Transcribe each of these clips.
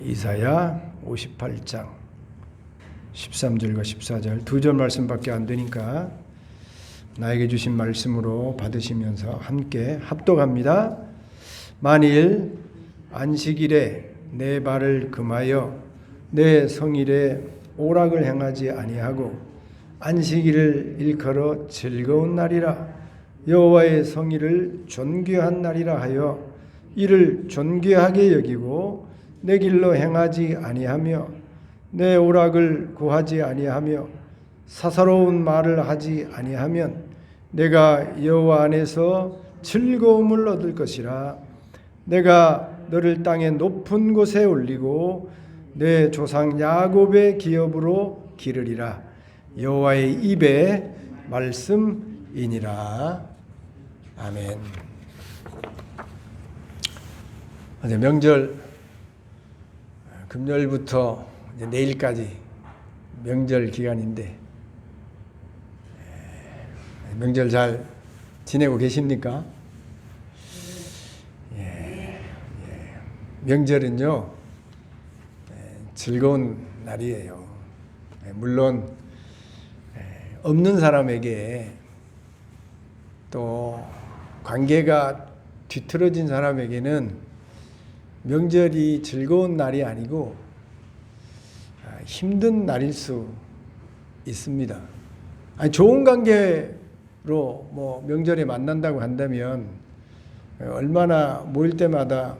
이사야 58장 13절과 14절 두 절 말씀밖에 안 되니까 나에게 주신 말씀으로 받으시면서 함께 합독합니다. 만일 안식일에 내 발을 금하여 내 성일에 오락을 행하지 아니하고 안식일을 일컬어 즐거운 날이라 여호와의 성일을 존귀한 날이라 하여 이를 존귀하게 여기고 내 길로 행하지 아니하며 내 오락을 구하지 아니하며 사사로운 말을 하지 아니하면 내가 여호와 안에서 즐거움을 얻을 것이라. 내가 너를 땅의 높은 곳에 올리고 내 조상 야곱의 기업으로 기르리라. 여호와의 입의 말씀이니라. 아멘. 어제 명절 금요일부터 이제 내일까지 명절 기간인데 명절 잘 지내고 계십니까? 명절은요 즐거운 날이에요. 물론 없는 사람에게 또 관계가 뒤틀어진 사람에게는 명절이 즐거운 날이 아니고 힘든 날일 수 있습니다. 좋은 관계로 명절에 만난다고 한다면 얼마나 모일 때마다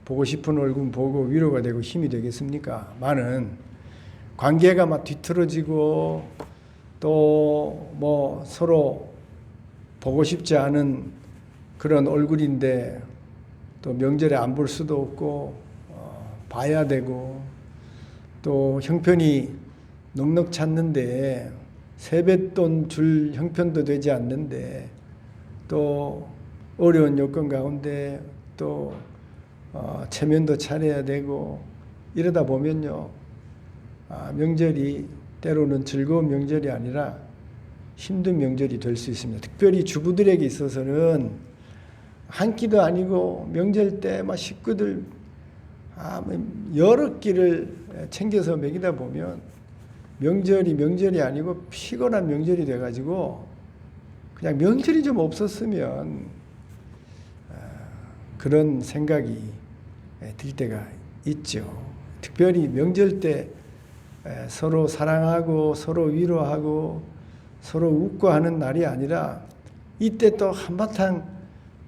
보고 싶은 얼굴 보고 위로가 되고 힘이 되겠습니까? 많은 관계가 막 뒤틀어지고 또 서로 보고 싶지 않은 그런 얼굴인데 또 명절에 안 볼 수도 없고 봐야 되고 또 형편이 넉넉 찼는데 세뱃돈 줄 형편도 되지 않는데 또 어려운 여건 가운데 또 체면도 차려야 되고 이러다 보면요 명절이 때로는 즐거운 명절이 아니라 힘든 명절이 될 수 있습니다. 특별히 주부들에게 있어서는 한 끼도 아니고 명절 때 막 식구들 여러 끼를 챙겨서 먹이다 보면 명절이 아니고 피곤한 명절이 돼가지고 그냥 명절이 좀 없었으면 그런 생각이 들 때가 있죠. 특별히 명절 때 서로 사랑하고 서로 위로하고 서로 웃고 하는 날이 아니라 이때 또 한바탕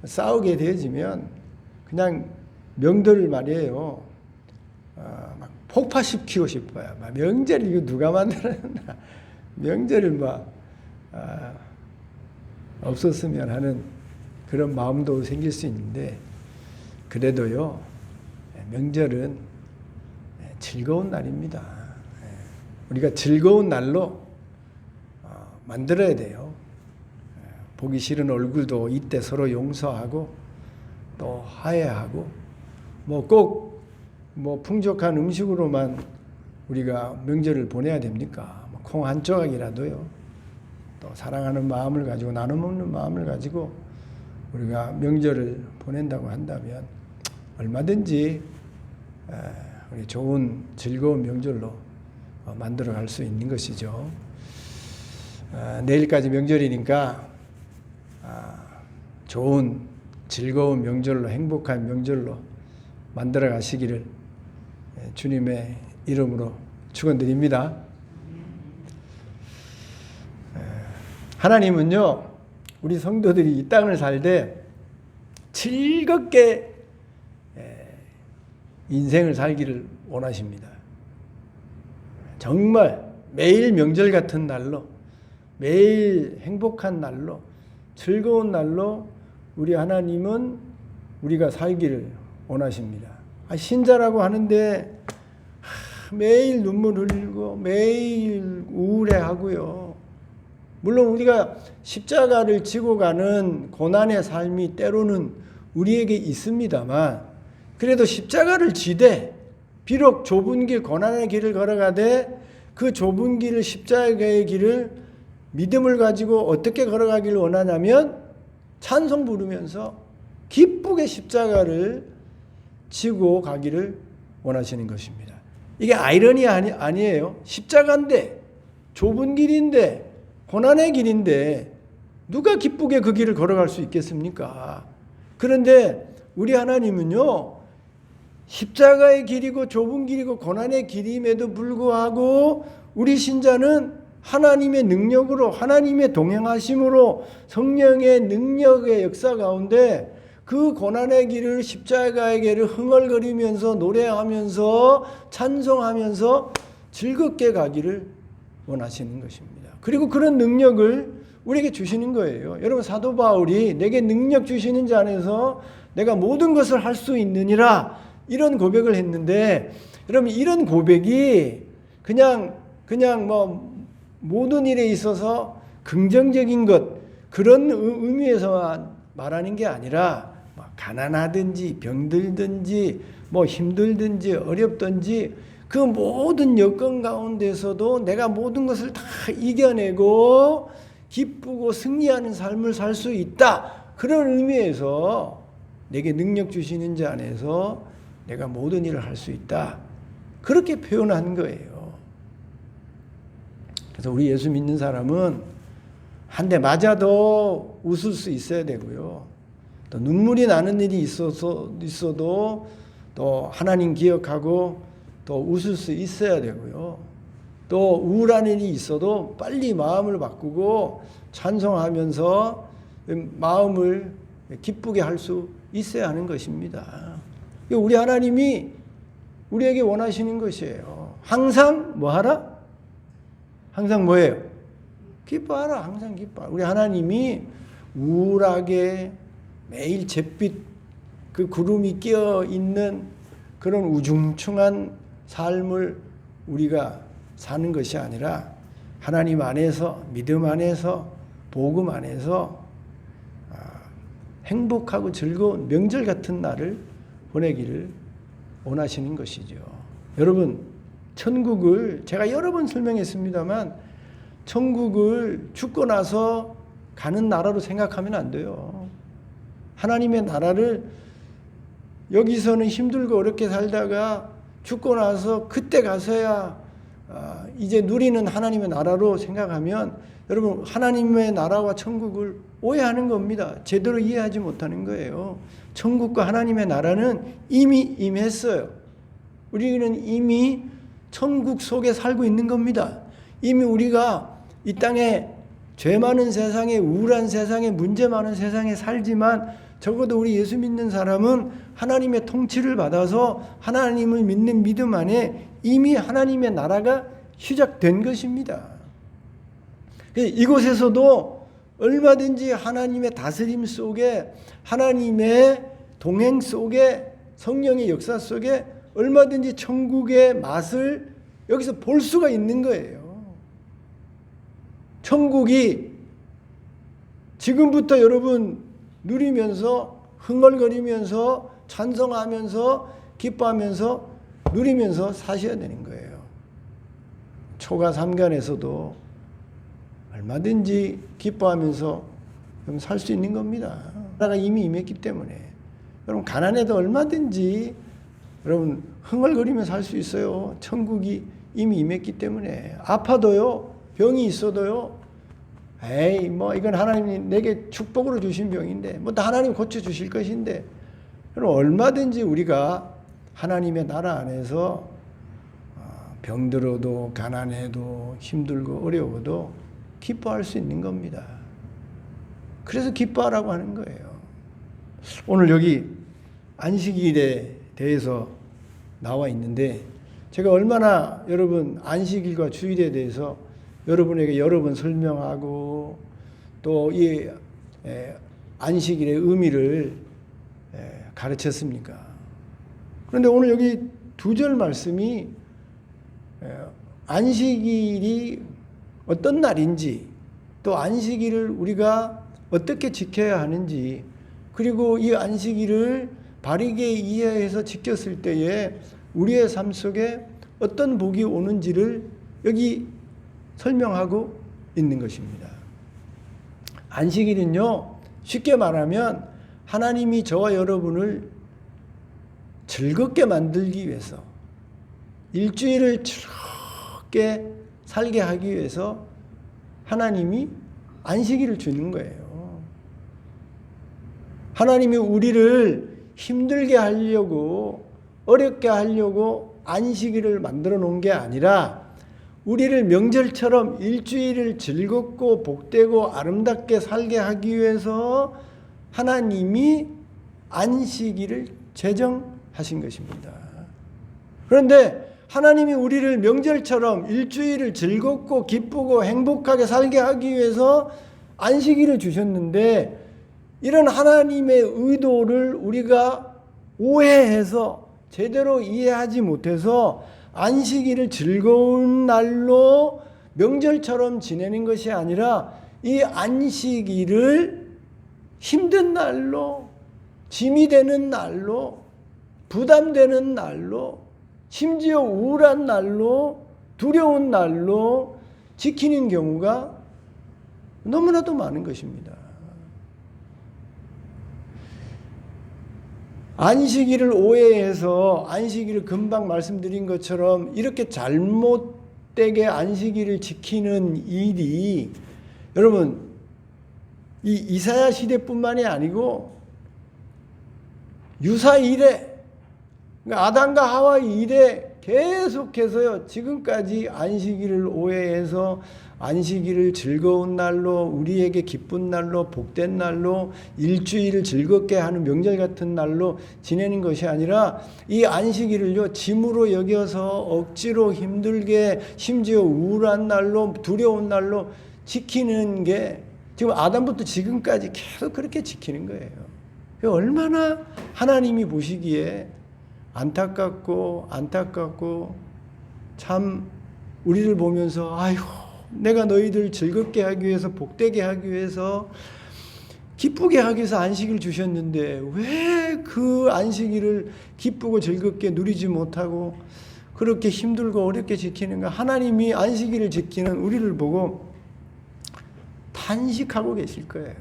싸우게 되어지면 그냥 명절을 말이에요. 막 폭파시키고 싶어요. 명절 이거 누가 만들었나? 명절을 없었으면 하는 그런 마음도 생길 수 있는데 그래도요 명절은 즐거운 날입니다. 우리가 즐거운 날로 만들어야 돼요. 보기 싫은 얼굴도 이때 서로 용서하고 또 화해하고 꼭 풍족한 음식으로만 우리가 명절을 보내야 됩니까? 콩 한 조각이라도요. 또 사랑하는 마음을 가지고 나눔 없는 마음을 가지고 우리가 명절을 보낸다고 한다면 얼마든지 우리 좋은 즐거운 명절로 만들어 갈 수 있는 것이죠. 내일까지 명절이니까 좋은 즐거운 명절로 행복한 명절로 만들어 가시기를 주님의 이름으로 축원드립니다. 하나님은요 우리 성도들이 이 땅을 살되 즐겁게 인생을 살기를 원하십니다. 정말 매일 명절 같은 날로 매일 행복한 날로 즐거운 날로 우리 하나님은 우리가 살기를 원하십니다. 신자라고 하는데 매일 눈물 흘리고 매일 우울해하고요. 물론 우리가 십자가를 지고 가는 고난의 삶이 때로는 우리에게 있습니다만 그래도 십자가를 지되 비록 좁은 길 고난의 길을 걸어가되 그 좁은 길을 십자가의 길을 믿음을 가지고 어떻게 걸어가기를 원하냐면 찬송 부르면서 기쁘게 십자가를 지고 가기를 원하시는 것입니다. 이게 아이러니 아니에요. 십자가인데, 좁은 길인데, 고난의 길인데 누가 기쁘게 그 길을 걸어갈 수 있겠습니까? 그런데 우리 하나님은요, 십자가의 길이고 좁은 길이고 고난의 길임에도 불구하고 우리 신자는 하나님의 능력으로, 하나님의 동행하심으로, 성령의 능력의 역사 가운데 그 고난의 길을, 십자가의 길을 흥얼거리면서 노래하면서 찬송하면서 즐겁게 가기를 원하시는 것입니다. 그리고 그런 능력을 우리에게 주시는 거예요. 여러분, 사도 바울이 내게 능력 주시는 자 안에서 내가 모든 것을 할 수 있느니라, 이런 고백을 했는데, 여러분, 이런 고백이 그냥 모든 일에 있어서 긍정적인 것, 그런 의미에서만 말하는 게 아니라 가난하든지 병들든지 힘들든지 어렵든지 그 모든 여건 가운데서도 내가 모든 것을 다 이겨내고 기쁘고 승리하는 삶을 살 수 있다. 그런 의미에서 내게 능력 주시는 자 안에서 내가 모든 일을 할 수 있다. 그렇게 표현한 거예요. 그래서 우리 예수 믿는 사람은 한 대 맞아도 웃을 수 있어야 되고요. 또 눈물이 나는 일이 있어도 또 하나님 기억하고 또 웃을 수 있어야 되고요. 또 우울한 일이 있어도 빨리 마음을 바꾸고 찬송하면서 마음을 기쁘게 할 수 있어야 하는 것입니다. 우리 하나님이 우리에게 원하시는 것이에요. 항상 뭐 하라? 항상 뭐예요? 기뻐하라. 항상 기뻐하라. 우리 하나님이 우울하게 매일 잿빛 그 구름이 끼어 있는 그런 우중충한 삶을 우리가 사는 것이 아니라 하나님 안에서, 믿음 안에서, 복음 안에서 행복하고 즐거운 명절 같은 날을 보내기를 원하시는 것이죠. 여러분, 천국을 제가 여러 번 설명했습니다만 천국을 죽고 나서 가는 나라로 생각하면 안 돼요. 하나님의 나라를 여기서는 힘들고 어렵게 살다가 죽고 나서 그때 가서야 이제 누리는 하나님의 나라로 생각하면 여러분, 하나님의 나라와 천국을 오해하는 겁니다. 제대로 이해하지 못하는 거예요. 천국과 하나님의 나라는 이미 임했어요. 우리는 이미 천국 속에 살고 있는 겁니다. 이미 우리가 이 땅에 죄 많은 세상에, 우울한 세상에, 문제 많은 세상에 살지만 적어도 우리 예수 믿는 사람은 하나님의 통치를 받아서 하나님을 믿는 믿음 안에 이미 하나님의 나라가 시작된 것입니다. 이곳에서도 얼마든지 하나님의 다스림 속에, 하나님의 동행 속에, 성령의 역사 속에 얼마든지 천국의 맛을 여기서 볼 수가 있는 거예요. 천국이 지금부터 여러분 누리면서 흥얼거리면서 찬송하면서 기뻐하면서 누리면서 사셔야 되는 거예요. 초가 삼간에서도 얼마든지 기뻐하면서 살 수 있는 겁니다. 나라가 이미 임했기 때문에. 여러분, 가난해도 얼마든지 여러분 흥얼거리면서 살 수 있어요. 천국이 이미 임했기 때문에. 아파도요, 병이 있어도요, 에이 이건 하나님이 내게 축복으로 주신 병인데 다 하나님 고쳐주실 것인데, 여러분 얼마든지 우리가 하나님의 나라 안에서 병들어도 가난해도 힘들고 어려워도 기뻐할 수 있는 겁니다. 그래서 기뻐하라고 하는 거예요. 오늘 여기 안식일에 대해서 나와 있는데 제가 얼마나 여러분 안식일과 주일에 대해서 여러분에게 여러 번 설명하고 또 이 안식일의 의미를 가르쳤습니까? 그런데 오늘 여기 2절 말씀이 안식일이 어떤 날인지, 또 안식일을 우리가 어떻게 지켜야 하는지, 그리고 이 안식일을 바르게 이해해서 지켰을 때에 우리의 삶 속에 어떤 복이 오는지를 여기 설명하고 있는 것입니다. 안식일은요, 쉽게 말하면 하나님이 저와 여러분을 즐겁게 만들기 위해서, 일주일을 즐겁게 살게 하기 위해서 하나님이 안식일을 주는 거예요. 하나님이 우리를 힘들게 하려고, 어렵게 하려고 안식일을 만들어 놓은 게 아니라 우리를 명절처럼 일주일을 즐겁고 복되고 아름답게 살게 하기 위해서 하나님이 안식일을 제정하신 것입니다. 그런데 하나님이 우리를 명절처럼 일주일을 즐겁고 기쁘고 행복하게 살게 하기 위해서 안식일을 주셨는데, 이런 하나님의 의도를 우리가 오해해서 제대로 이해하지 못해서 안식일을 즐거운 날로 명절처럼 지내는 것이 아니라 이 안식일을 힘든 날로, 짐이 되는 날로, 부담되는 날로, 심지어 우울한 날로, 두려운 날로 지키는 경우가 너무나도 많은 것입니다. 안식일을 오해해서 안식일을 금방 말씀드린 것처럼 이렇게 잘못되게 안식일을 지키는 일이, 여러분, 이 이사야 시대뿐만이 아니고 유사 이래, 아담과 하와 이래 계속해서요, 지금까지 안식일을 오해해서 안식일을 즐거운 날로, 우리에게 기쁜 날로, 복된 날로, 일주일을 즐겁게 하는 명절 같은 날로 지내는 것이 아니라 이 안식일을요, 짐으로 여겨서 억지로 힘들게, 심지어 우울한 날로, 두려운 날로 지키는 게 지금 아담부터 지금까지 계속 그렇게 지키는 거예요. 얼마나 하나님이 보시기에 안타깝고 참 우리를 보면서 아이고, 내가 너희들 즐겁게 하기 위해서, 복되게 하기 위해서, 기쁘게 하기 위해서 안식일 주셨는데 왜 그 안식일을 기쁘고 즐겁게 누리지 못하고 그렇게 힘들고 어렵게 지키는가. 하나님이 안식일을 지키는 우리를 보고 탄식하고 계실 거예요.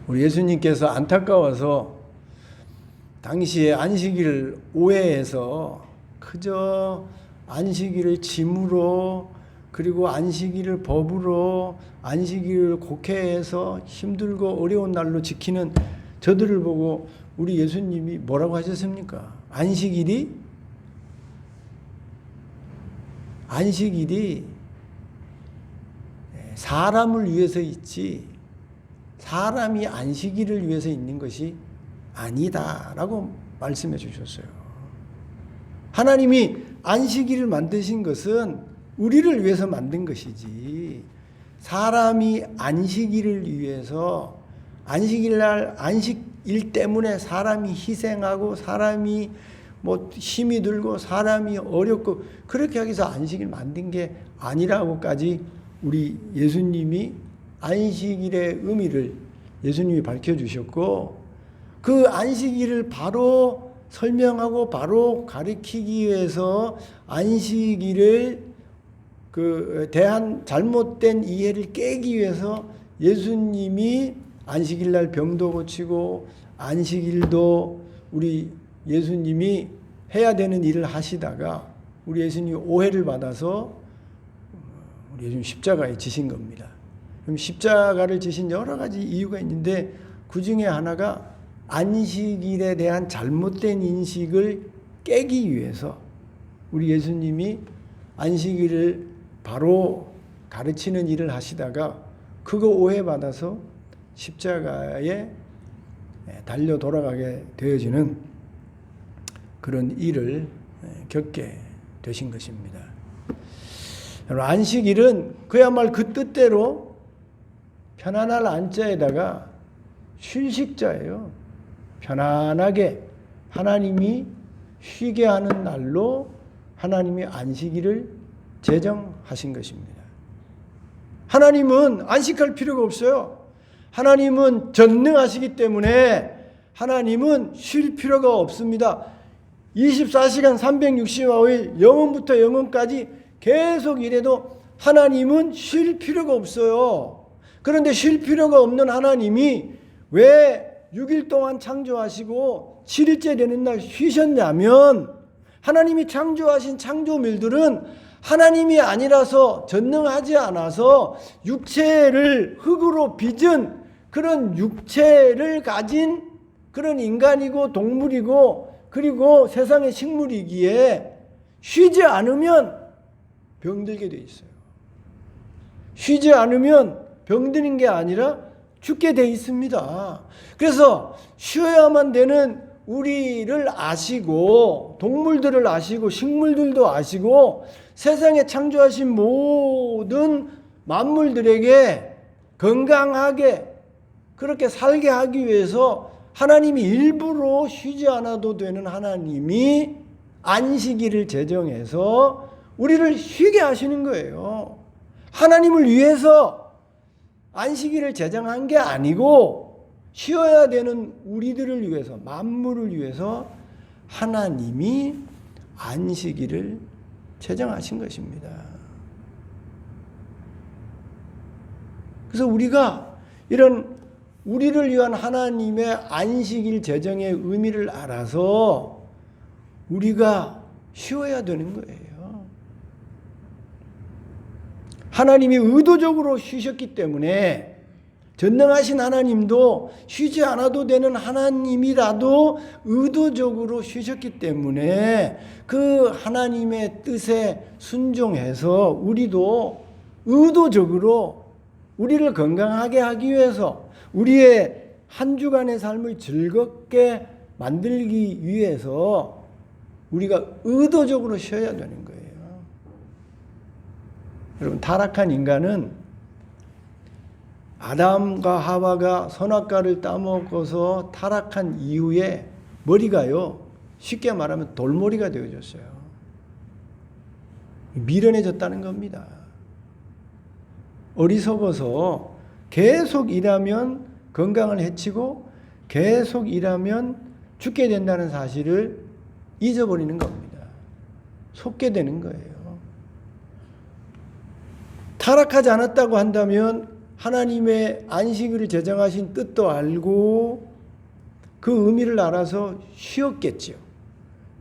우리 예수님께서 안타까워서 당시에 안식일을 오해해서 그저 안식일을 짐으로, 그리고 안식일을 법으로, 안식일을 곡해해서 힘들고 어려운 날로 지키는 저들을 보고 우리 예수님이 뭐라고 하셨습니까? 안식일이 사람을 위해서 있지 사람이 안식일을 위해서 있는 것이 아니다라고 말씀해 주셨어요. 하나님이 안식일을 만드신 것은 우리를 위해서 만든 것이지, 사람이 안식일을 위해서, 안식일날 안식일 때문에 사람이 희생하고 사람이 힘이 들고 사람이 어렵고 그렇게 하기 위해서 안식일 만든 게 아니라고까지 우리 예수님이 안식일의 의미를 예수님이 밝혀주셨고, 그 안식일을 바로 설명하고 바로 가르치기 위해서 안식일을 대한 잘못된 이해를 깨기 위해서 예수님이 안식일날 병도 고치고 안식일도 우리 예수님이 해야 되는 일을 하시다가 우리 예수님이 오해를 받아서 우리 예수님 십자가에 지신 겁니다. 그럼 십자가를 지신 여러 가지 이유가 있는데 그 중에 하나가 안식일에 대한 잘못된 인식을 깨기 위해서 우리 예수님이 안식일을 바로 가르치는 일을 하시다가 그거 오해받아서 십자가에 달려 돌아가게 되어지는 그런 일을 겪게 되신 것입니다. 안식일은 그야말로 그 뜻대로 편안할 안자에다가 휴식자예요. 편안하게 하나님이 쉬게 하는 날로 하나님이 안식일을 제정하신 것입니다. 하나님은 안식할 필요가 없어요. 하나님은 전능하시기 때문에 하나님은 쉴 필요가 없습니다. 24시간 365일 영원부터 영원까지 계속 일해도 하나님은 쉴 필요가 없어요. 그런데 쉴 필요가 없는 하나님이 왜 6일 동안 창조하시고 7일째 되는 날 쉬셨냐면 하나님이 창조하신 창조물들은 하나님이 아니라서 전능하지 않아서 육체를 흙으로 빚은 그런 육체를 가진 그런 인간이고 동물이고 그리고 세상의 식물이기에 쉬지 않으면 병들게 돼 있어요. 쉬지 않으면 병드는 게 아니라 죽게 돼 있습니다. 그래서 쉬어야만 되는 우리를 아시고 동물들을 아시고 식물들도 아시고 세상에 창조하신 모든 만물들에게 건강하게 그렇게 살게 하기 위해서 하나님이 일부러 쉬지 않아도 되는 하나님이 안식일을 제정해서 우리를 쉬게 하시는 거예요. 하나님을 위해서 안식일을 제정한 게 아니고 쉬어야 되는 우리들을 위해서 만물을 위해서 하나님이 안식일을 제정하신 것입니다. 그래서 우리가 이런 우리를 위한 하나님의 안식일 제정의 의미를 알아서 우리가 쉬어야 되는 거예요. 하나님이 의도적으로 쉬셨기 때문에 전능하신 하나님도 쉬지 않아도 되는 하나님이라도 의도적으로 쉬셨기 때문에 그 하나님의 뜻에 순종해서 우리도 의도적으로 우리를 건강하게 하기 위해서 우리의 한 주간의 삶을 즐겁게 만들기 위해서 우리가 의도적으로 쉬어야 되는 거예요. 여러분, 타락한 인간은 아담과 하와가 선악과를 따먹어서 타락한 이후에 머리가요, 쉽게 말하면 돌머리가 되어졌어요. 미련해졌다는 겁니다. 어리석어서 계속 일하면 건강을 해치고 계속 일하면 죽게 된다는 사실을 잊어버리는 겁니다. 속게 되는 거예요. 타락하지 않았다고 한다면 하나님의 안식일을 제정하신 뜻도 알고 그 의미를 알아서 쉬었겠죠.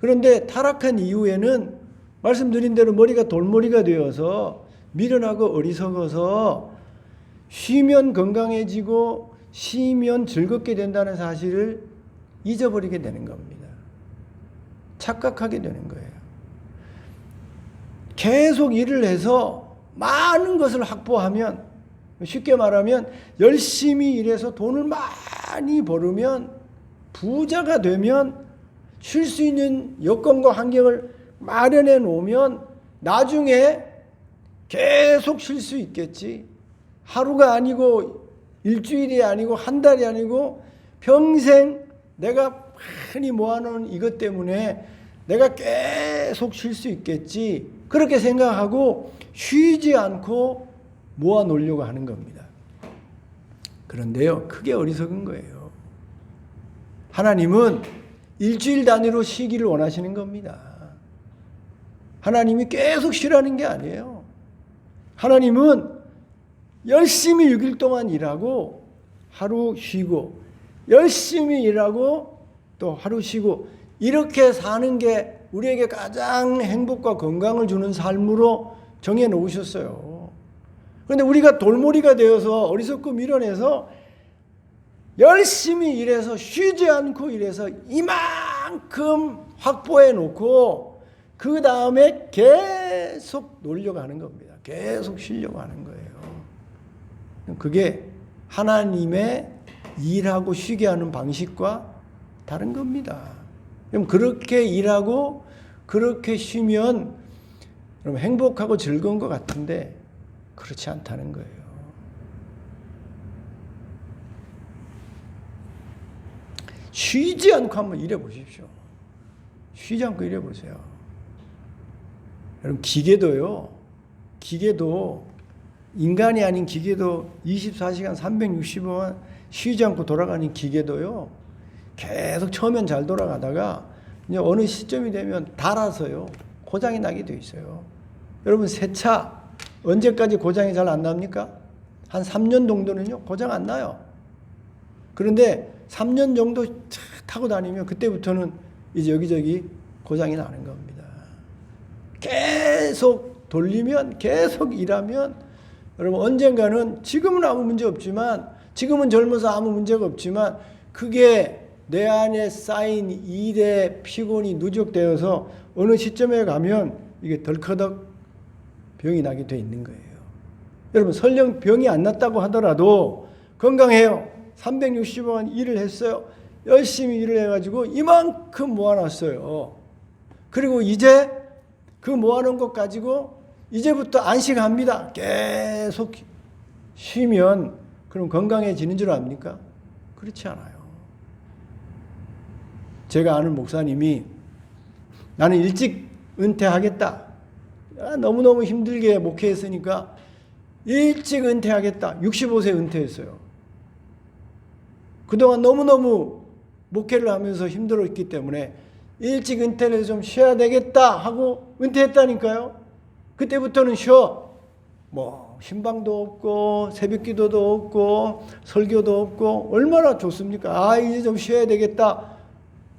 그런데 타락한 이후에는 말씀드린 대로 머리가 돌머리가 되어서 미련하고 어리석어서 쉬면 건강해지고 쉬면 즐겁게 된다는 사실을 잊어버리게 되는 겁니다. 착각하게 되는 거예요. 계속 일을 해서 많은 것을 확보하면, 쉽게 말하면 열심히 일해서 돈을 많이 벌으면, 부자가 되면, 쉴 수 있는 여건과 환경을 마련해 놓으면 나중에 계속 쉴 수 있겠지. 하루가 아니고 일주일이 아니고 한 달이 아니고 평생 내가 많이 모아놓은 이것 때문에 내가 계속 쉴 수 있겠지. 그렇게 생각하고 쉬지 않고 모아놓으려고 하는 겁니다. 그런데요, 크게 어리석은 거예요. 하나님은 일주일 단위로 쉬기를 원하시는 겁니다. 하나님이 계속 쉬라는 게 아니에요. 하나님은 열심히 6일 동안 일하고 하루 쉬고 열심히 일하고 또 하루 쉬고 이렇게 사는 게 우리에게 가장 행복과 건강을 주는 삶으로 정해 놓으셨어요. 그런데 우리가 돌머리가 되어서 어리석고 미련해서 열심히 일해서 쉬지 않고 일해서 이만큼 확보해 놓고 그 다음에 계속 놀려고 하는 겁니다. 계속 쉬려고 하는 거예요. 그게 하나님의 일하고 쉬게 하는 방식과 다른 겁니다. 그럼 그렇게 일하고 그렇게 쉬면 그럼 행복하고 즐거운 것 같은데 그렇지 않다는 거예요. 쉬지 않고 한번 일해 보십시오. 쉬지 않고 일해 보세요. 여러분, 기계도 인간이 아닌 기계도 24시간 365만 쉬지 않고 돌아가는 기계도요, 계속 처음엔 잘 돌아가다가 이제 어느 시점이 되면 닳아서요, 고장이 나게 돼 있어요. 여러분, 새 차 언제까지 고장이 잘 안 납니까? 한 3년 정도는요, 고장 안 나요. 그런데 3년 정도 타고 다니면 그때부터는 이제 여기저기 고장이 나는 겁니다. 계속 돌리면, 계속 일하면 여러분 언젠가는, 지금은 아무 문제 없지만, 지금은 젊어서 아무 문제가 없지만, 그게 내 안에 쌓인 일의 피곤이 누적되어서 어느 시점에 가면 이게 덜커덕 병이 나게 돼 있는 거예요. 여러분 설령 병이 안 났다고 하더라도 건강해요. 365만 일을 했어요. 열심히 일을 해가지고 이만큼 모아놨어요. 그리고 이제 그 모아놓은 것 가지고 이제부터 안식합니다. 계속 쉬면 그럼 건강해지는 줄 압니까? 그렇지 않아요. 제가 아는 목사님이 나는 일찍 은퇴하겠다. 너무너무 힘들게 목회했으니까 일찍 은퇴하겠다. 65세 은퇴했어요. 그동안 너무너무 목회를 하면서 힘들었기 때문에 일찍 은퇴를 해서 좀 쉬어야 되겠다 하고 은퇴했다니까요. 그때부터는 쉬어. 뭐 신방도 없고 새벽기도도 없고 설교도 없고 얼마나 좋습니까? 아 이제 좀 쉬어야 되겠다.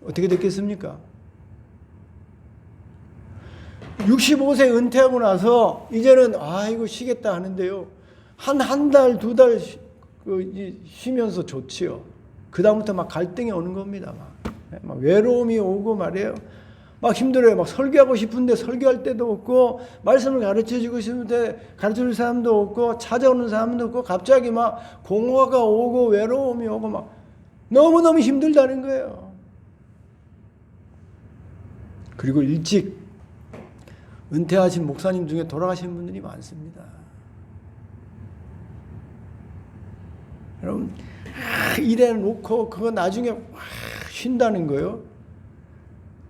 어떻게 됐겠습니까? 65세 은퇴하고 나서 이제는 아이고 쉬겠다 하는데요. 한 달, 두 달 쉬면서 좋지요. 그 다음부터 막 갈등이 오는 겁니다. 막 외로움이 오고 말이에요. 막 힘들어요. 막 설교하고 싶은데 설교할 때도 없고, 말씀을 가르쳐주고 싶은데 가르쳐줄 사람도 없고, 찾아오는 사람도 없고, 갑자기 막 공허가 오고 외로움이 오고 막 너무너무 힘들다는 거예요. 그리고 일찍 은퇴하신 목사님 중에 돌아가신 분들이 많습니다. 여러분 일해 놓고 그거 나중에 쉰다는 거요.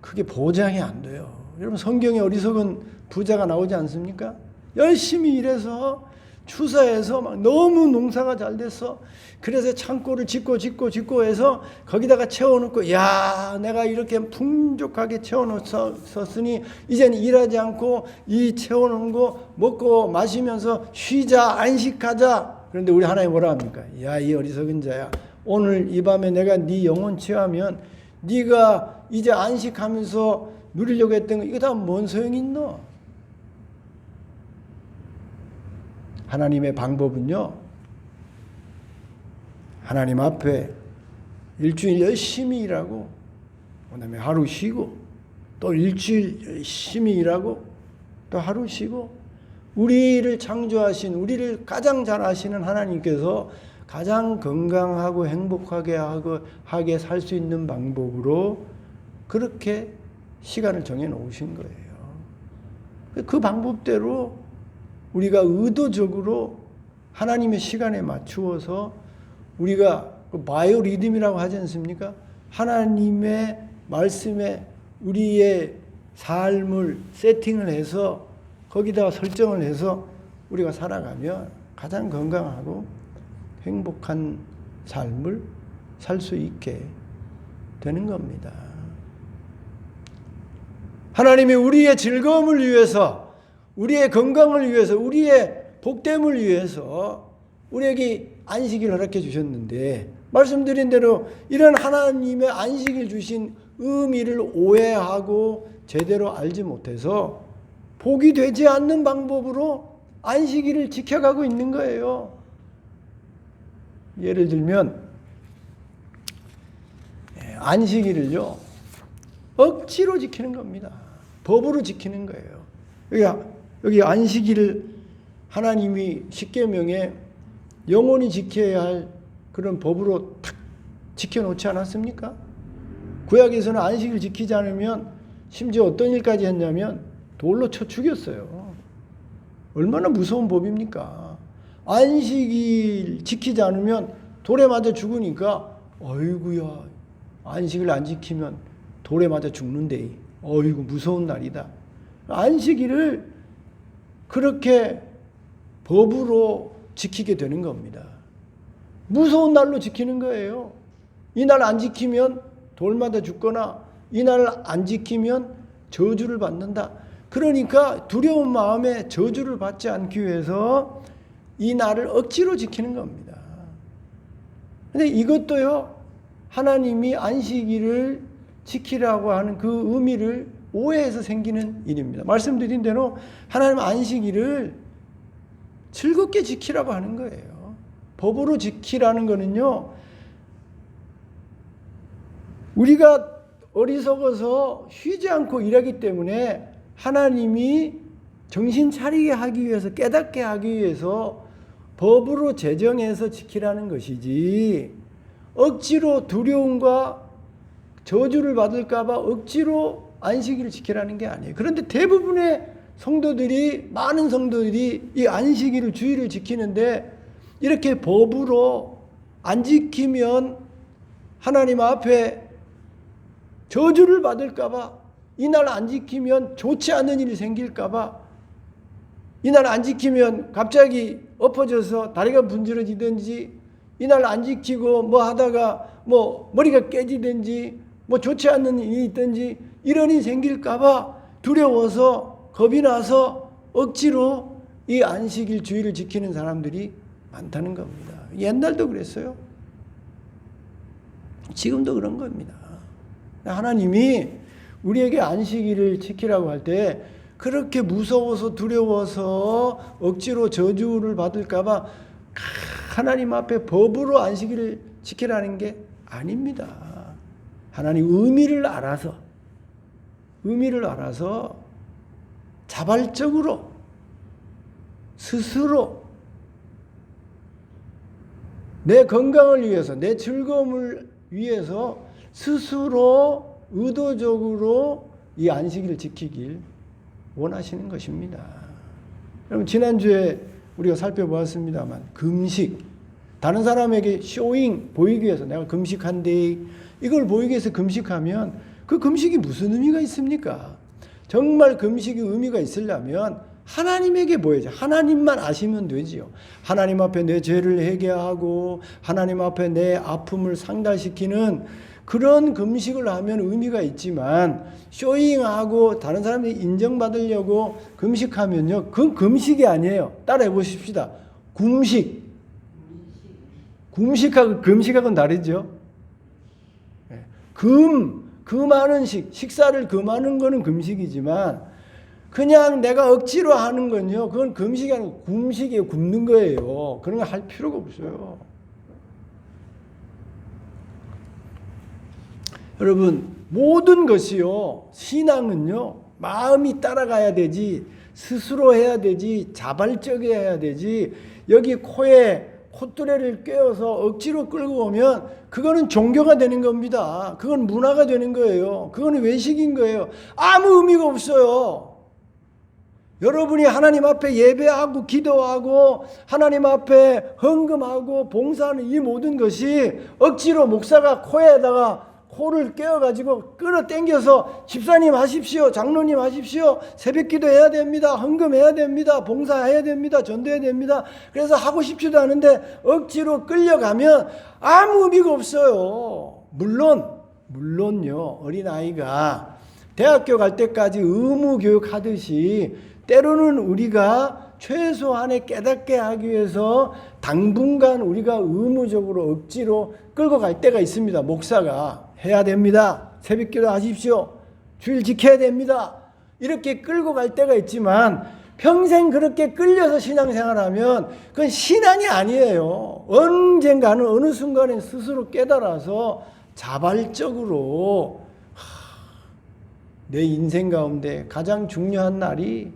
그게 보장이 안 돼요. 여러분 성경에 어리석은 부자가 나오지 않습니까? 열심히 일해서 추사해서 막 너무 농사가 잘 됐어. 그래서 창고를 짓고 해서 거기다가 채워놓고, 야 내가 이렇게 풍족하게 채워놓았으니 이제는 일하지 않고 이 채워놓은 거 먹고 마시면서 쉬자, 안식하자. 그런데 우리 하나님 뭐라 합니까? 야 이 어리석은 자야, 오늘 이 밤에 내가 네 영혼 취하면 네가 이제 안식하면서 누리려고 했던 거 이거 다 뭔 소용이 있노? 하나님의 방법은요, 하나님 앞에 일주일 열심히 일하고, 그 다음에 하루 쉬고, 또 일주일 열심히 일하고, 또 하루 쉬고, 우리를 창조하신, 우리를 가장 잘 아시는 하나님께서 가장 건강하고 행복하게 하게 살 수 있는 방법으로 그렇게 시간을 정해 놓으신 거예요. 그 방법대로 우리가 의도적으로 하나님의 시간에 맞추어서 우리가 바이오 리듬이라고 하지 않습니까? 하나님의 말씀에 우리의 삶을 세팅을 해서 거기다가 설정을 해서 우리가 살아가면 가장 건강하고 행복한 삶을 살 수 있게 되는 겁니다. 하나님이 우리의 즐거움을 위해서, 우리의 건강을 위해서, 우리의 복됨을 위해서 우리에게 안식일 허락해 주셨는데, 말씀드린 대로 이런 하나님의 안식일 주신 의미를 오해하고 제대로 알지 못해서 복이 되지 않는 방법으로 안식일을 지켜가고 있는 거예요. 예를 들면 안식일을요 억지로 지키는 겁니다. 법으로 지키는 거예요. 여기 안식일을 하나님이 십계명에 영원히 지켜야 할 그런 법으로 탁 지켜놓지 않았습니까? 구약에서는 안식일 지키지 않으면 심지어 어떤 일까지 했냐면 돌로 쳐 죽였어요. 얼마나 무서운 법입니까? 안식일 지키지 않으면 돌에 맞아 죽으니까 어이구야, 안식일 안 지키면 돌에 맞아 죽는데 어이구 무서운 날이다. 안식일을 그렇게 법으로 지키게 되는 겁니다. 무서운 날로 지키는 거예요. 이 날 안 지키면 돌마다 죽거나 이 날 안 지키면 저주를 받는다. 그러니까 두려운 마음에 저주를 받지 않기 위해서 이 날을 억지로 지키는 겁니다. 근데 이것도요, 하나님이 안식일을 지키라고 하는 그 의미를 오해해서 생기는 일입니다. 말씀드린 대로 하나님 안식일을 즐겁게 지키라고 하는 거예요. 법으로 지키라는 거는요, 우리가 어리석어서 쉬지 않고 일하기 때문에 하나님이 정신 차리게 하기 위해서, 깨닫게 하기 위해서 법으로 제정해서 지키라는 것이지, 억지로 두려움과 저주를 받을까 봐 억지로 안식일을 지키라는 게 아니에요. 그런데 대부분의 성도들이, 많은 성도들이 이 안식일을, 주일을 지키는데 이렇게 법으로 안 지키면 하나님 앞에 저주를 받을까 봐, 이날 안 지키면 좋지 않은 일이 생길까 봐, 이날 안 지키면 갑자기 엎어져서 다리가 분질러지든지, 이날 안 지키고 뭐 하다가 뭐 머리가 깨지든지 뭐 좋지 않은 일이 있든지 이런 일이 생길까 봐 두려워서, 겁이 나서 억지로 이 안식일, 주일을 지키는 사람들이 많다는 겁니다. 옛날도 그랬어요. 지금도 그런 겁니다. 하나님이 우리에게 안식일을 지키라고 할 때 그렇게 무서워서, 두려워서 억지로 저주를 받을까 봐 하나님 앞에 법으로 안식일을 지키라는 게 아닙니다. 하나님 의미를 알아서 자발적으로 스스로 내 건강을 위해서, 내 즐거움을 위해서 스스로 의도적으로 이 안식일을 지키길 원하시는 것입니다. 여러분, 지난주에 우리가 살펴보았습니다만, 금식, 다른 사람에게 쇼잉, 보이기 위해서 내가 금식한대, 이걸 보이기 위해서 금식하면 그 금식이 무슨 의미가 있습니까? 정말 금식이 의미가 있으려면 하나님에게 보여야죠. 하나님만 아시면 되지요. 하나님 앞에 내 죄를 회개하고 하나님 앞에 내 아픔을 상달시키는 그런 금식을 하면 의미가 있지만, 쇼잉하고 다른 사람들이 인정받으려고 금식하면요, 그건 금식이 아니에요. 따라해 보십시다. 금식하고 금식하고는 다르죠. 금하는 식사를 금하는 거는 금식이지만, 그냥 내가 억지로 하는 건요, 그건 금식이 아니고 굶식이에요. 굶는 거예요. 그런 거 할 필요가 없어요. 여러분, 모든 것이요, 신앙은요, 마음이 따라가야 되지, 스스로 해야 되지, 자발적이어야 되지, 여기 코에 콧뚜레를 꿰어서 억지로 끌고 오면 그거는 종교가 되는 겁니다. 그건 문화가 되는 거예요. 그건 외식인 거예요. 아무 의미가 없어요. 여러분이 하나님 앞에 예배하고 기도하고 하나님 앞에 헌금하고 봉사하는 이 모든 것이 억지로 목사가 코에다가 코를 깨어가지고 끌어당겨서 집사님 하십시오, 장로님 하십시오, 새벽기도 해야 됩니다, 헌금해야 됩니다, 봉사해야 됩니다, 전도해야 됩니다. 그래서 하고 싶지도 않은데 억지로 끌려가면 아무 의미가 없어요. 물론요, 어린아이가 대학교 갈 때까지 의무교육 하듯이 때로는 우리가 최소한의 깨닫게 하기 위해서 당분간 우리가 의무적으로 억지로 끌고 갈 때가 있습니다. 목사가 해야 됩니다, 새벽기도 하십시오, 주일 지켜야 됩니다, 이렇게 끌고 갈 때가 있지만, 평생 그렇게 끌려서 신앙생활하면 그건 신앙이 아니에요. 언젠가는, 어느 순간에 스스로 깨달아서 자발적으로 내 인생 가운데 가장 중요한 날이,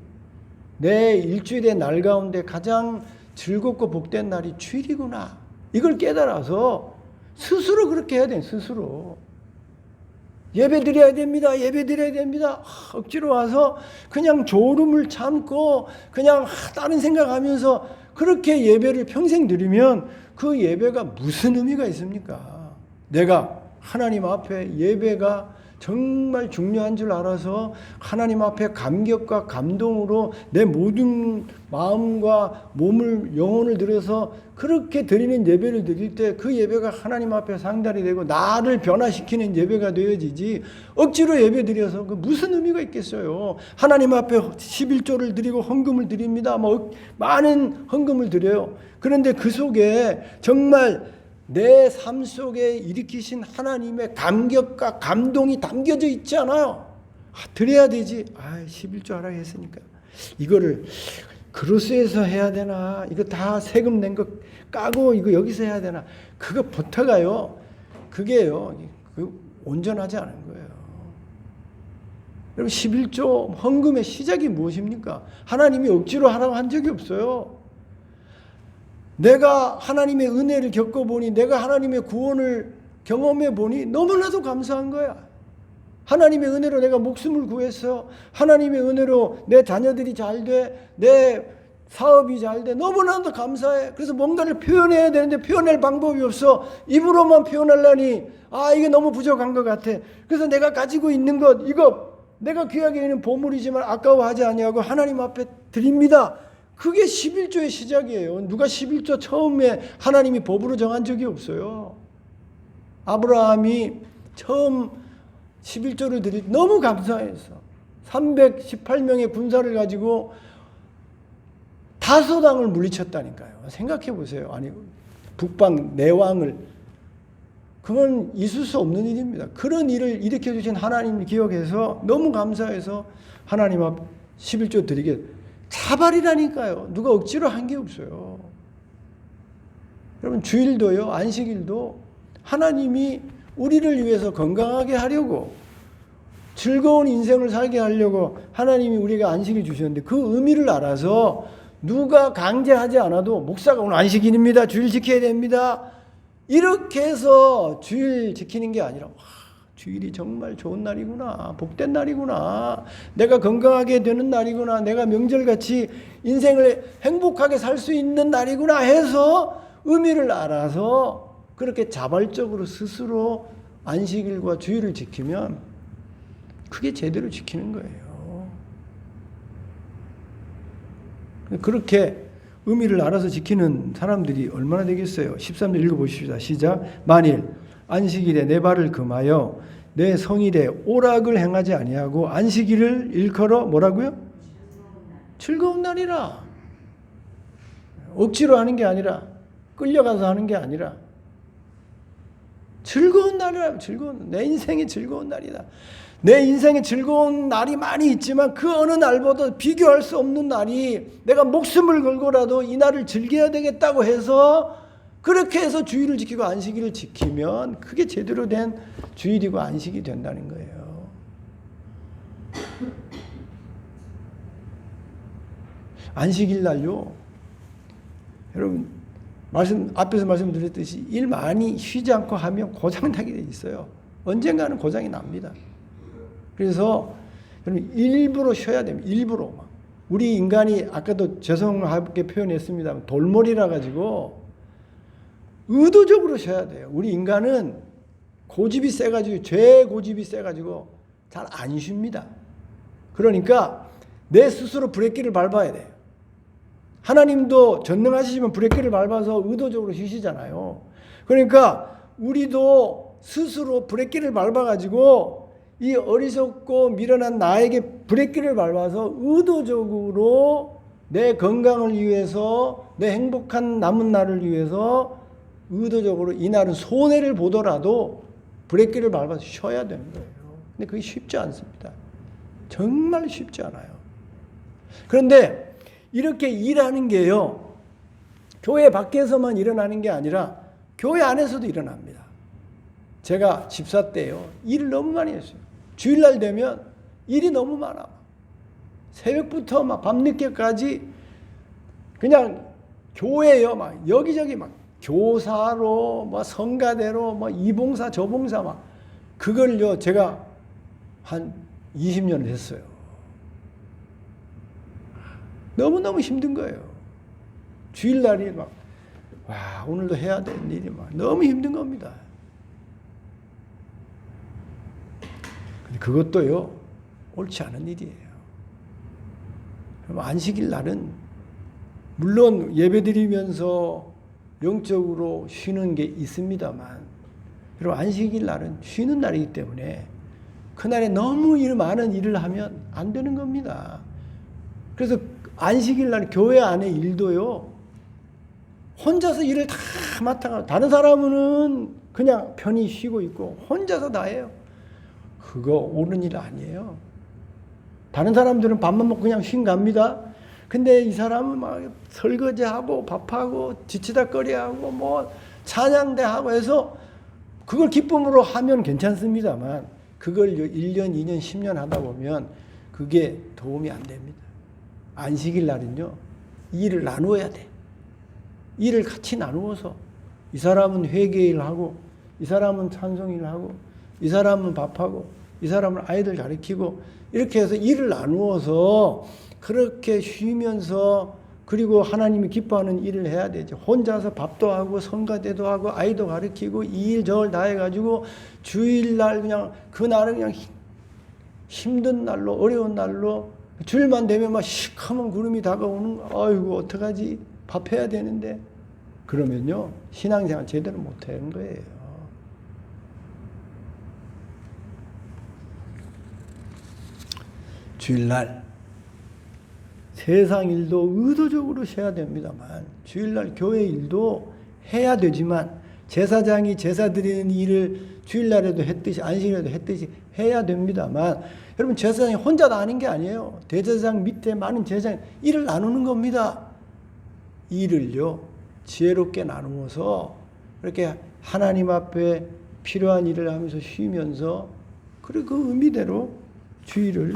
내 일주일의 날 가운데 가장 즐겁고 복된 날이 주일이구나, 이걸 깨달아서 스스로 그렇게 해야 돼요. 스스로 예배 드려야 됩니다, 예배 드려야 됩니다, 억지로 와서 그냥 졸음을 참고 그냥 다른 생각하면서 그렇게 예배를 평생 드리면 그 예배가 무슨 의미가 있습니까? 내가 하나님 앞에 예배가 정말 중요한 줄 알아서 하나님 앞에 감격과 감동으로 내 모든 마음과 몸을, 영혼을 들여서 그렇게 드리는 예배를 드릴 때 그 예배가 하나님 앞에 상달이 되고 나를 변화시키는 예배가 되어지지, 억지로 예배 드려서 그 무슨 의미가 있겠어요. 하나님 앞에 11조를 드리고 헌금을 드립니다, 뭐 많은 헌금을 드려요. 그런데 그 속에 정말 내 삶 속에 일으키신 하나님의 감격과 감동이 담겨져 있지 않아요. 드려야 되지. 11조 하라 했으니까 이거를 그로스에서 해야 되나, 이거 다 세금 낸 거 까고 이거 여기서 해야 되나, 그거 버터가요, 그게요, 온전하지 않은 거예요. 여러분, 11조 헌금의 시작이 무엇입니까? 하나님이 억지로 하라고 한 적이 없어요. 내가 하나님의 은혜를 겪어보니, 내가 하나님의 구원을 경험해 보니 너무나도 감사한 거야. 하나님의 은혜로 내가 목숨을 구했어. 하나님의 은혜로 내 자녀들이 잘 돼. 내 사업이 잘 돼. 너무나도 감사해. 그래서 뭔가를 표현해야 되는데 표현할 방법이 없어. 입으로만 표현하려니 이게 너무 부족한 것 같아. 그래서 내가 가지고 있는 것, 이거 내가 귀하게 여기는 보물이지만 아까워하지 아니하고 하나님 앞에 드립니다. 그게 11조의 시작이에요. 누가 11조 처음에 하나님이 법으로 정한 적이 없어요. 아브라함이 처음 11조를 드릴 너무 감사해서 318명의 군사를 가지고 다소당을 물리쳤다니까요. 생각해 보세요. 아니, 북방 내왕을, 그건 있을 수 없는 일입니다. 그런 일을 일으켜 주신 하나님을 기억해서 너무 감사해서 하나님 앞 11조 드리게, 자발이라니까요. 누가 억지로 한 게 없어요. 여러분, 주일도요, 안식일도 하나님이 우리를 위해서 건강하게 하려고, 즐거운 인생을 살게 하려고 하나님이 우리가 안식일 주셨는데, 그 의미를 알아서 누가 강제하지 않아도 목사가 오늘 안식일입니다, 주일 지켜야 됩니다, 이렇게 해서 주일 지키는 게 아니라, 주일이 정말 좋은 날이구나, 복된 날이구나, 내가 건강하게 되는 날이구나, 내가 명절같이 인생을 행복하게 살 수 있는 날이구나 해서 의미를 알아서 그렇게 자발적으로 스스로 안식일과 주일을 지키면 그게 제대로 지키는 거예요. 그렇게 의미를 알아서 지키는 사람들이 얼마나 되겠어요? 13절 읽어보십시다. 시작. 만일 안식일에 내 발을 금하여 내 성일에 오락을 행하지 아니하고 안식일을 일컬어 뭐라고요? 즐거운 날이라. 억지로 하는 게 아니라, 끌려가서 하는 게 아니라 즐거운 날이라. 즐거운, 내 인생이 즐거운 날이다. 내 인생에 즐거운 날이 많이 있지만 그 어느 날보다 비교할 수 없는 날이, 내가 목숨을 걸고라도 이 날을 즐겨야 되겠다고 해서 그렇게 해서 주일을 지키고 안식일을 지키면 그게 제대로 된 주일이고 안식이 된다는 거예요. 안식일 날요, 여러분, 앞에서 말씀드렸듯이 일 많이 쉬지 않고 하면 고장나게 돼 있어요. 언젠가는 고장이 납니다. 그래서 여러분, 일부러 쉬어야 됩니다. 일부러. 우리 인간이 아까도 죄송하게 표현했습니다. 돌머리라 가지고 의도적으로 쉬어야 돼요. 우리 인간은 고집이 세가지고, 죄 고집이 세가지고 잘 안 쉽니다. 그러니까 내 스스로 브레이크를 밟아야 돼요. 하나님도 전능하시지만 브레이크를 밟아서 의도적으로 쉬시잖아요. 그러니까 우리도 스스로 브레이크를 밟아가지고 이 어리석고 미련한 나에게 브레이크를 밟아서 의도적으로 내 건강을 위해서, 내 행복한 남은 날을 위해서 의도적으로 이 날은 손해를 보더라도 브레이크를 밟아서 쉬어야 되는 거예요. 근데 그게 쉽지 않습니다. 정말 쉽지 않아요. 그런데 이렇게 일하는 게요, 교회 밖에서만 일어나는 게 아니라 교회 안에서도 일어납니다. 제가 집사 때요, 일을 너무 많이 했어요. 주일날 되면 일이 너무 많아. 새벽부터 막 밤늦게까지 그냥 교회요, 막 여기저기 막 교사로, 뭐 성가대로, 뭐 이봉사 저봉사 막, 그걸요 제가 한 20년 했어요. 너무너무 힘든 거예요. 주일날이 막, 와, 오늘도 해야 되는 일이 막 너무 힘든 겁니다. 근데 그것도요, 옳지 않은 일이에요. 안식일 날은 물론 예배드리면서 영적으로 쉬는 게 있습니다만, 여러분, 안식일 날은 쉬는 날이기 때문에 그날에 너무 많은 일을 하면 안 되는 겁니다. 그래서 안식일 날 교회 안에 일도요, 혼자서 일을 다 맡아가. 다른 사람은 그냥 편히 쉬고 있고 혼자서 다 해요. 그거 옳은 일 아니에요. 다른 사람들은 밥만 먹고 그냥 쉰 갑니다. 근데 이 사람은 막 설거지하고 밥하고 뒤치다꺼리하고 뭐 찬양대하고 해서 그걸 기쁨으로 하면 괜찮습니다만 그걸 1년, 2년, 10년 하다 보면 그게 도움이 안 됩니다. 안식일 날은요, 일을 나누어야 돼. 일을 같이 나누어서 이 사람은 회개일 하고 이 사람은 찬송일 하고 이 사람은 밥하고 이 사람은 아이들 가르치고 이렇게 해서 일을 나누어서 그렇게 쉬면서 그리고 하나님이 기뻐하는 일을 해야 되죠. 혼자서 밥도 하고 성가대도 하고 아이도 가르치고 이 일 저 일 다 해가지고 주일날 그냥 그날은 그냥 힘든 날로 어려운 날로 주일만 되면 막 시커먼 구름이 다가오는 거. 아이고 어떡하지? 밥 해야 되는데. 그러면요 신앙생활 제대로 못하는 거예요. 주일날 세상 일도 의도적으로 해야 됩니다만 주일날 교회 일도 해야 되지만 제사장이 제사 드리는 일을 주일날에도 했듯이 안식일에도 했듯이 해야 됩니다만 여러분 제사장이 혼자 다 하는 게 아니에요. 대제사장 밑에 많은 제사장이 일을 나누는 겁니다. 일을요 지혜롭게 나누어서 이렇게 하나님 앞에 필요한 일을 하면서 쉬면서 그리고 그 의미대로 주일을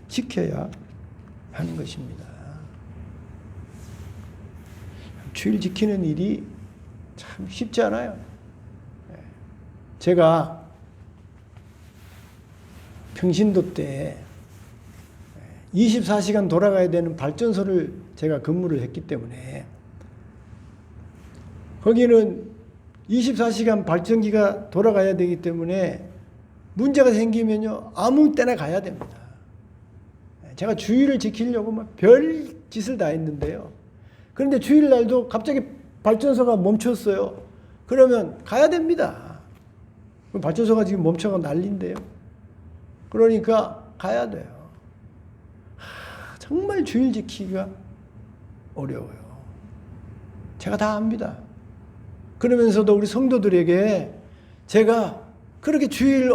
지켜야 하는 것입니다. 주일 지키는 일이 참 쉽지 않아요. 제가 평신도 때 24시간 돌아가야 되는 발전소를 제가 근무를 했기 때문에 거기는 24시간 발전기가 돌아가야 되기 때문에 문제가 생기면요 아무 때나 가야 됩니다. 제가 주일을 지키려고 막 별 짓을 다 했는데요. 그런데 주일날도 갑자기 발전소가 멈췄어요. 그러면 가야 됩니다. 발전소가 지금 멈춰가 난리인데요. 그러니까 가야 돼요. 정말 주일 지키기가 어려워요. 제가 다 압니다. 그러면서도 우리 성도들에게 제가 그렇게 주일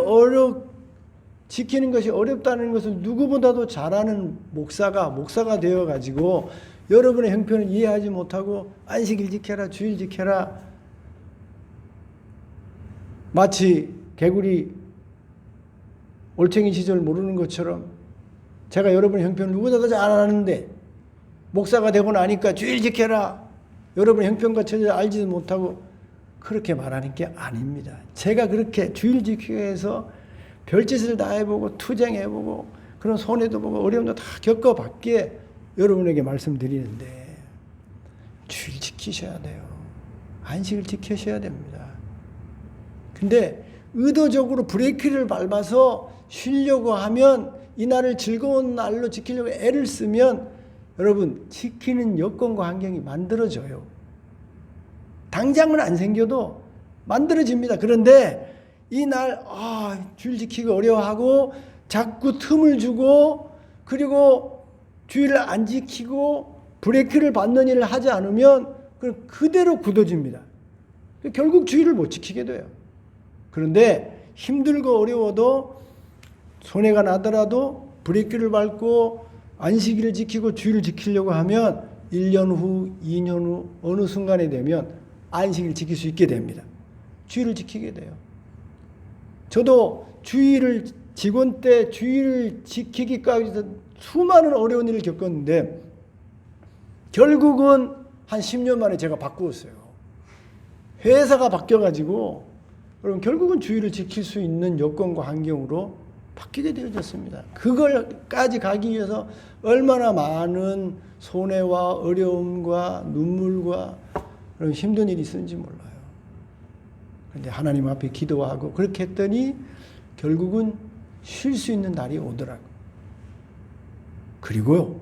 지키는 것이 어렵다는 것을 누구보다도 잘 아는 목사가 되어가지고 여러분의 형편을 이해하지 못하고 안식일 지켜라, 주일 지켜라. 마치 개구리 올챙이 시절 모르는 것처럼 제가 여러분의 형편을 누구보다도 잘 아는데 목사가 되고 나니까 주일 지켜라. 여러분의 형편과 처지를 알지도 못하고 그렇게 말하는 게 아닙니다. 제가 그렇게 주일 지키기 위해서 별짓을 다 해보고 투쟁해보고 그런 손해도 보고 어려움도 다 겪어봤기에 여러분에게 말씀드리는데 주일 지키셔야 돼요. 안식을 지키셔야 됩니다. 근데 의도적으로 브레이크를 밟아서 쉬려고 하면 이 날을 즐거운 날로 지키려고 애를 쓰면 여러분 지키는 여건과 환경이 만들어져요. 당장은 안 생겨도 만들어집니다. 그런데 이 날 주일 지키기 어려워하고 자꾸 틈을 주고 그리고 주일을 안 지키고 브레이크를 밟는 일을 하지 않으면 그대로 굳어집니다. 결국 주일을 못 지키게 돼요. 그런데 힘들고 어려워도 손해가 나더라도 브레이크를 밟고 안식일을 지키고 주일을 지키려고 하면 1년 후, 2년 후 어느 순간에 되면 안식일을 지킬 수 있게 됩니다. 주일을 지키게 돼요. 저도 직원 때 주일을 지키기까지 수많은 어려운 일을 겪었는데 결국은 한 10년 만에 제가 바꾸었어요. 회사가 바뀌어가지고 여러분 결국은 주일을 지킬 수 있는 여건과 환경으로 바뀌게 되어졌습니다. 그걸까지 가기 위해서 얼마나 많은 손해와 어려움과 눈물과 그런 힘든 일이 있었는지 몰라요. 그런데 하나님 앞에 기도하고 그렇게 했더니 결국은 쉴 수 있는 날이 오더라고요. 그리고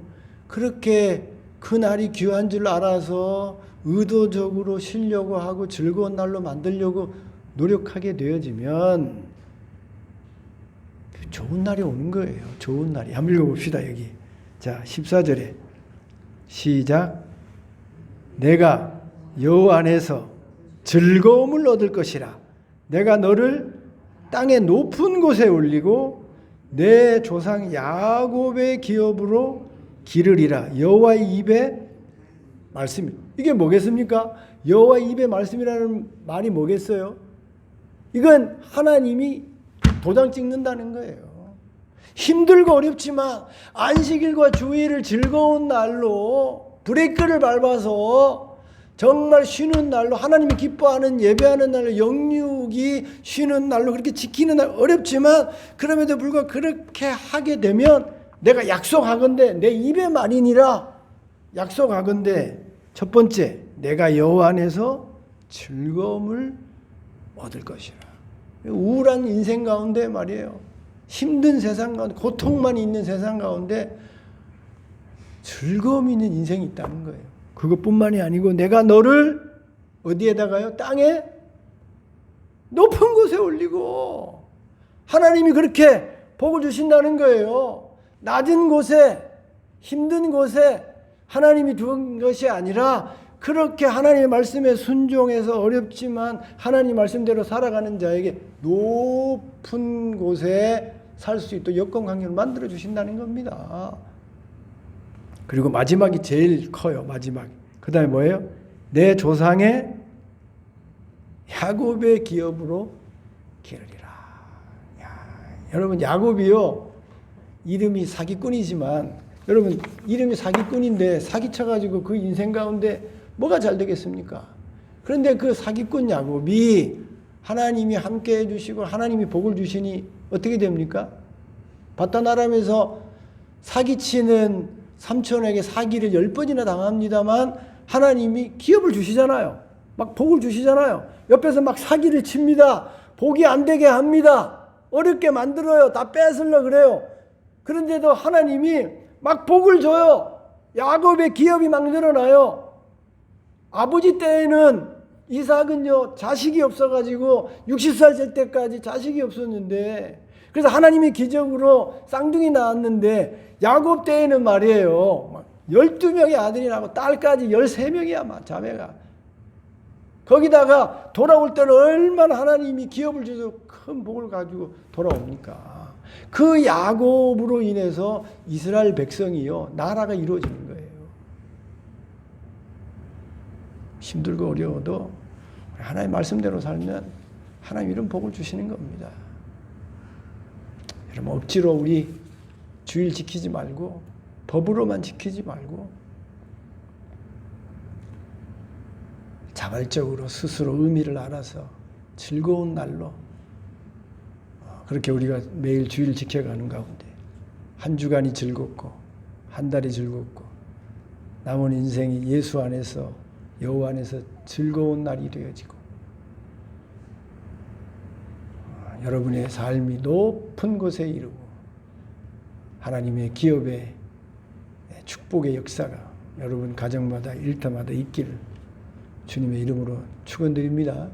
그렇게 그 날이 귀한 줄 알아서 의도적으로 쉬려고 하고 즐거운 날로 만들려고 노력하게 되어지면 좋은 날이 오는 거예요. 좋은 날이. 한번 읽어봅시다. 여기. 자, 14절에 시작. 내가 여호와 안에서 즐거움을 얻을 것이라. 내가 너를 땅의 높은 곳에 올리고 내 조상 야곱의 기업으로 기르리라. 여호와의 입에 말씀. 이게 뭐겠습니까? 여호와의 입에 말씀이라는 말이 뭐겠어요? 이건 하나님이 도장 찍는다는 거예요. 힘들고 어렵지만 안식일과 주일을 즐거운 날로 브레이크를 밟아서 정말 쉬는 날로 하나님이 기뻐하는 예배하는 날로 영육이 쉬는 날로 그렇게 지키는 날 어렵지만 그럼에도 불구하고 그렇게 하게 되면 내가 약속하건대 내 입의 말이니라 약속하건대 첫 번째 내가 여호와 안에서 즐거움을 얻을 것이라. 우울한 인생 가운데 말이에요. 힘든 세상 가운데 고통만 있는 세상 가운데 즐거움이 있는 인생이 있다는 거예요. 그것뿐만이 아니고 내가 너를 어디에다가요? 땅에 높은 곳에 올리고 하나님이 그렇게 복을 주신다는 거예요. 낮은 곳에 힘든 곳에 하나님이 두은 것이 아니라 그렇게 하나님의 말씀에 순종해서 어렵지만 하나님 말씀대로 살아가는 자에게 높은 곳에 살 수 있도록 여건 환경을 만들어 주신다는 겁니다. 그리고 마지막이 제일 커요. 마지막. 그 다음에 뭐예요? 내 조상의 야곱의 기업으로 기르리라. 여러분 야곱이요. 이름이 사기꾼이지만 여러분 이름이 사기꾼인데 사기쳐가지고 그 인생 가운데 뭐가 잘 되겠습니까? 그런데 그 사기꾼 야곱이 하나님이 함께 해주시고 하나님이 복을 주시니 어떻게 됩니까? 바다나람에서 사기치는 삼촌에게 사기를 10번이나 당합니다만 하나님이 기업을 주시잖아요. 막 복을 주시잖아요. 옆에서 막 사기를 칩니다. 복이 안 되게 합니다. 어렵게 만들어요. 다 뺏으려고 그래요. 그런데도 하나님이 막 복을 줘요. 야곱의 기업이 막 늘어나요. 아버지 때에는 이삭은요 자식이 없어가지고 60살 될 때까지 자식이 없었는데 그래서 하나님의 기적으로 쌍둥이 낳았는데 야곱 때에는 말이에요 12명의 아들이 나고 딸까지 13명이야 막 자매가. 거기다가 돌아올 때는 얼마나 하나님이 기업을 주셔서 큰 복을 가지고 돌아옵니까? 그 야곱으로 인해서 이스라엘 백성이요 나라가 이루어지는 거예요. 힘들고 어려워도 하나님의 말씀대로 살면 하나님 이런 복을 주시는 겁니다. 여러분 억지로 우리 주일 지키지 말고 법으로만 지키지 말고 자발적으로 스스로 의미를 알아서 즐거운 날로 그렇게 우리가 매일 주일 지켜가는 가운데 한 주간이 즐겁고 한 달이 즐겁고 남은 인생이 예수 안에서 여호와 안에서 즐거운 날이 되어지고 여러분의 삶이 높은 곳에 이르고 하나님의 기업의 축복의 역사가 여러분 가정마다 일터마다 있기를 주님의 이름으로 축원드립니다.